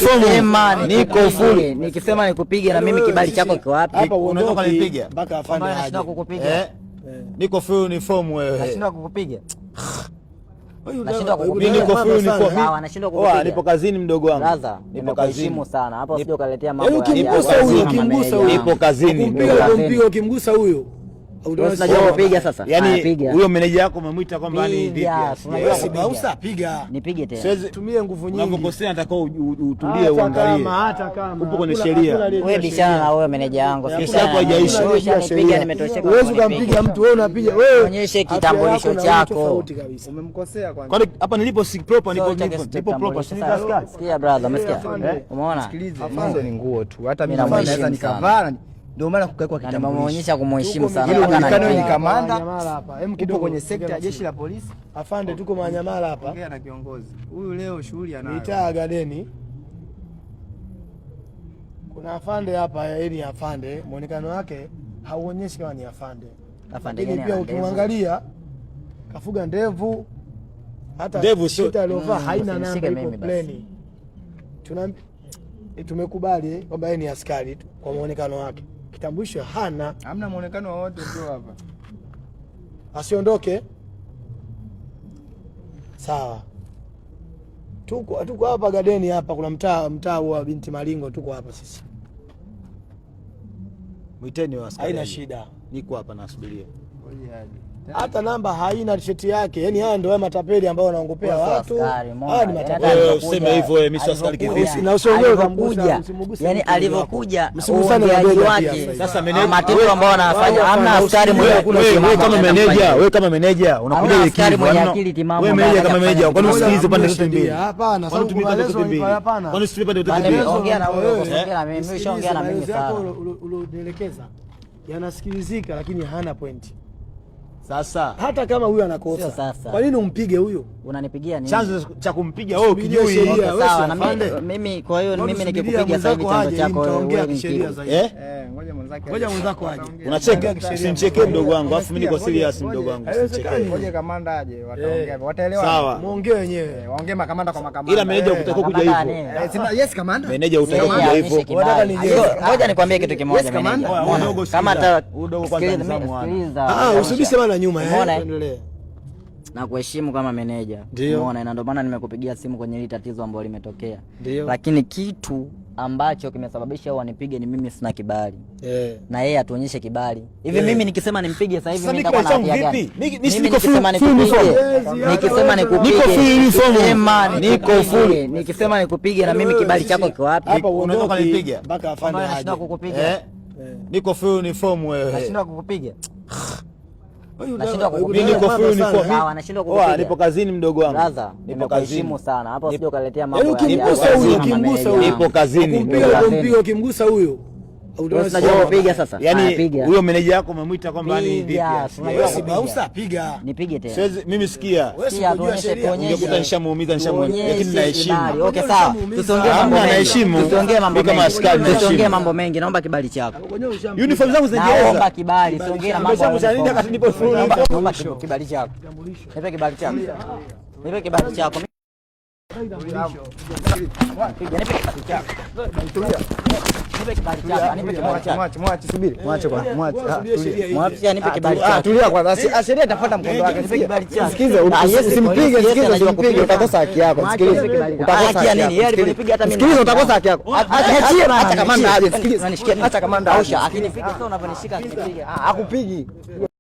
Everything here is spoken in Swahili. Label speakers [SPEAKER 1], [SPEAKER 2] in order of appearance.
[SPEAKER 1] uniform. Niko full. Nikisema nikupige na mimi kibali chako kiko wapi?
[SPEAKER 2] Hapa unaweza kunipiga mpaka afande aje.
[SPEAKER 1] Nashinda kukupiga.
[SPEAKER 2] Niko full uniform wewe.
[SPEAKER 1] Nashinda kukupiga.
[SPEAKER 2] Nashindwa kukupiga. Niko full uniform.
[SPEAKER 1] Sawa, nashindwa kukupiga.
[SPEAKER 2] Nipo kazini mdogo wangu.
[SPEAKER 1] Brother, nipo kazini sana. Hapo usije ukaletea mambo ya.
[SPEAKER 2] Ukimgusa huyo, ukimgusa huyo. Nipo kazini.
[SPEAKER 3] Kumpiga ukimgusa huyo.
[SPEAKER 1] Unajua kupiga sasa.
[SPEAKER 2] Yaani huyo meneja yako umemwita kwamba ni vipi?
[SPEAKER 3] Si bausa piga.
[SPEAKER 1] Nipige tena.
[SPEAKER 2] Siwezi
[SPEAKER 3] tumie nguvu nyingi.
[SPEAKER 2] Unapokosea nataka utulie uangalie.
[SPEAKER 3] Hata kama
[SPEAKER 2] upo kwenye sheria.
[SPEAKER 1] Wewe bishana na wewe meneja wangu.
[SPEAKER 2] Kesi yako haijaisha.
[SPEAKER 1] Nipiga nimetosheka.
[SPEAKER 3] Huwezi kumpiga mtu wewe unapiga wewe.
[SPEAKER 1] Onyeshe kitambulisho chako.
[SPEAKER 3] Umemkosea kwani?
[SPEAKER 2] Kwani hapa nilipo si proper nipo proper.
[SPEAKER 1] Sikia brother, umesikia? Umeona?
[SPEAKER 3] Sikiliza. Afande ni nguo tu. Hata mimi naweza nikavaa. Ndio maana kukaekwa kitambulisho.
[SPEAKER 1] Nimeonyesha kumheshimu sana.
[SPEAKER 3] Mpaka ni kamanda hapa. Tupo kwenye sekta ya jeshi la polisi. Afande tuko Manyamala hapa. Ongea na kiongozi. Huyu leo shughuli anayo. Mitaa Gadeni. Kuna afande hapa, yeye ni afande. Muonekano wake hauonyeshi kama ni afande.
[SPEAKER 1] Afande gani?
[SPEAKER 3] Pia ukimwangalia kafuga ndevu. Hata
[SPEAKER 2] ndevu sio
[SPEAKER 3] aliovaa haina namba, iko plain. Tumekubali kwamba yeye ni askari tu kwa muonekano wake. Kitambulisho hana. Hamna muonekano wowote tu hapa. Asiondoke. Sawa. Tuko hapa Gadeni hapa, kuna mtaa wa Binti Malingo, tuko hapa sisi.
[SPEAKER 2] Mwiteni wa askari.
[SPEAKER 3] Haina shida.
[SPEAKER 2] Niko hapa nasubiria.
[SPEAKER 3] Hata namba haina t-shirt yake. Yaani haya ndio matapeli ambao wanaongopea watu.
[SPEAKER 1] Haya
[SPEAKER 3] ni matapeli.
[SPEAKER 2] Useme hivyo wewe, mimi si askari kivipi?
[SPEAKER 3] Na usiongee
[SPEAKER 1] kumgusa. Yaani alivyokuja
[SPEAKER 3] msimgusane
[SPEAKER 1] wake.
[SPEAKER 2] Sasa meneja
[SPEAKER 1] matendo ambao wanafanya hamna askari mwenye
[SPEAKER 2] wewe kama meneja unakuja
[SPEAKER 1] askari mwenye akili timamu.
[SPEAKER 2] Wewe meneja kama meneja, kwani usikilize pande zote mbili?
[SPEAKER 3] Hapana, sababu tumika zote mbili.
[SPEAKER 2] Kwani usipe pande zote mbili?
[SPEAKER 1] Ongea na wewe, ongea na mimi, nimeshaongea na mimi sana.
[SPEAKER 3] Ulonielekeza yanasikilizika lakini hana pointi.
[SPEAKER 2] Sasa
[SPEAKER 3] hata kama huyu anakosa, kwa nini umpige huyo?
[SPEAKER 1] Unanipigia nini?
[SPEAKER 2] Chanzo cha kumpiga wewe ukijui.
[SPEAKER 1] Sawa na mimi, kwa hiyo mimi nikikupiga sasa hivi chanzo chako wewe
[SPEAKER 3] kisheria zaidi. Ngoja mwenzako aje.
[SPEAKER 2] Unacheka, usinichekee mdogo wangu, afu mimi niko serious mdogo wangu.
[SPEAKER 3] Ngoja kamanda aje, wataongea. Wataelewa.
[SPEAKER 2] Sawa.
[SPEAKER 3] Muongee wenyewe. Waongee makamanda kwa makamanda.
[SPEAKER 2] Ila meneja utakuwa kuja hivyo.
[SPEAKER 3] Yes kamanda.
[SPEAKER 2] Meneja utakuwa kuja hivyo.
[SPEAKER 1] Ngoja nikwambie kitu kimoja meneja. Kama hata
[SPEAKER 2] udogo kwanza mzamu.
[SPEAKER 3] Usibise bana nyuma
[SPEAKER 1] endelee. Na kuheshimu kama meneja. Umeona, na ndio maana nimekupigia simu kwenye hili tatizo ambalo limetokea. Lakini kitu ambacho kimesababisha wanipige ni mimi sina kibali. Na yeye atuonyeshe kibali. Hivi mimi nikisema nimpige sasa hivi mimi nitakuwa na afya gani? Mimi nikisema nikupige. Nikisema nikupige. Niko full. Nikisema nikupige na mimi kibali chako kiko wapi?
[SPEAKER 3] Hapa unaweza kunipiga mpaka afande aje.
[SPEAKER 1] Nashinda kukupiga.
[SPEAKER 2] Niko full uniform wewe.
[SPEAKER 1] Nashinda kukupiga.
[SPEAKER 2] Nashindwa kukupiga. Niko full uniform.
[SPEAKER 1] Sawa, nashindwa kukupiga.
[SPEAKER 2] Nipo kazini mdogo wangu.
[SPEAKER 1] Brother, nipo kazini sana. Hapo usije ukaletea mambo ya.
[SPEAKER 3] Ukimgusa huyo,
[SPEAKER 2] nipo kazini.
[SPEAKER 3] Kumpiga ukimgusa huyo.
[SPEAKER 1] Unajua kupiga sasa.
[SPEAKER 2] Yaani huyo meneja wako umemwita kwamba ni vipi?
[SPEAKER 3] Si bausa piga.
[SPEAKER 1] Nipige tena.
[SPEAKER 2] Siwezi mimi sikia.
[SPEAKER 3] Wewe sheria.
[SPEAKER 2] Ungekuta nishamuumiza lakini naheshimu.
[SPEAKER 1] Okay sawa. Tusiongee mambo mengi.
[SPEAKER 2] Naheshimu.
[SPEAKER 1] Tusiongee mambo mengi.
[SPEAKER 2] Kama askari
[SPEAKER 1] tusiongee mambo mengi. Naomba kibali chako.
[SPEAKER 2] Uniform zangu zinajeleza.
[SPEAKER 1] Naomba kibali. Siongee na mambo.
[SPEAKER 2] Wakati nipo full.
[SPEAKER 1] Naomba kibali chako. Nipe kibali chako. Nipe kibali chako.
[SPEAKER 3] Tulia kwanza, sheria itafuata mkondo wake. Sikiza, usimpige, utakosa haki yako. Sikiliza, utakosa haki nini? Yeye alinipiga hata mimi. Sikiliza, utakosa haki yako. Acha kamanda aje, sikiliza. Acha kamanda aje.
[SPEAKER 1] Akinipiga sasa unavyonishika akinipiga.
[SPEAKER 3] Hakupigi.